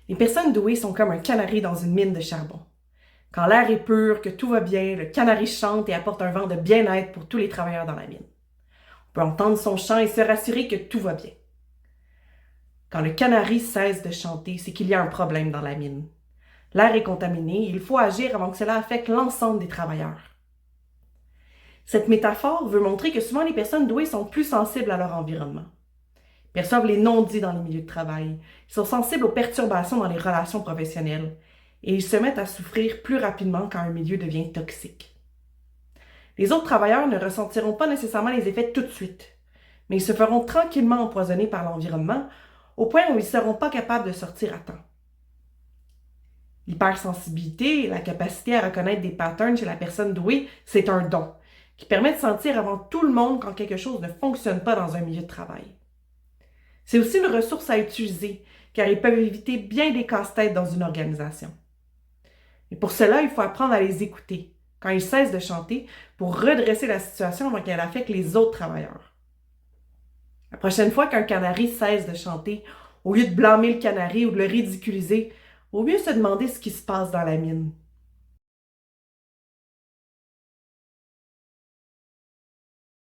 Les personnes douées sont comme un canari dans une mine de charbon. Quand l'air est pur, que tout va bien, le canari chante et apporte un vent de bien-être pour tous les travailleurs dans la mine. On peut entendre son chant et se rassurer que tout va bien. Quand le canari cesse de chanter, c'est qu'il y a un problème dans la mine. L'air est contaminé et il faut agir avant que cela affecte l'ensemble des travailleurs. Cette métaphore veut montrer que souvent les personnes douées sont plus sensibles à leur environnement. Ils perçoivent les non-dits dans les milieux de travail, ils sont sensibles aux perturbations dans les relations professionnelles et ils se mettent à souffrir plus rapidement quand un milieu devient toxique. Les autres travailleurs ne ressentiront pas nécessairement les effets tout de suite, mais ils se feront tranquillement empoisonner par l'environnement au point où ils ne seront pas capables de sortir à temps. L'hypersensibilité, la capacité à reconnaître des patterns chez la personne douée, c'est un don qui permet de sentir avant tout le monde quand quelque chose ne fonctionne pas dans un milieu de travail. C'est aussi une ressource à utiliser, car ils peuvent éviter bien des casse-têtes dans une organisation. Et pour cela, il faut apprendre à les écouter quand ils cessent de chanter pour redresser la situation avant qu'elle affecte les autres travailleurs. La prochaine fois qu'un canari cesse de chanter, au lieu de blâmer le canari ou de le ridiculiser, il vaut mieux se demander ce qui se passe dans la mine.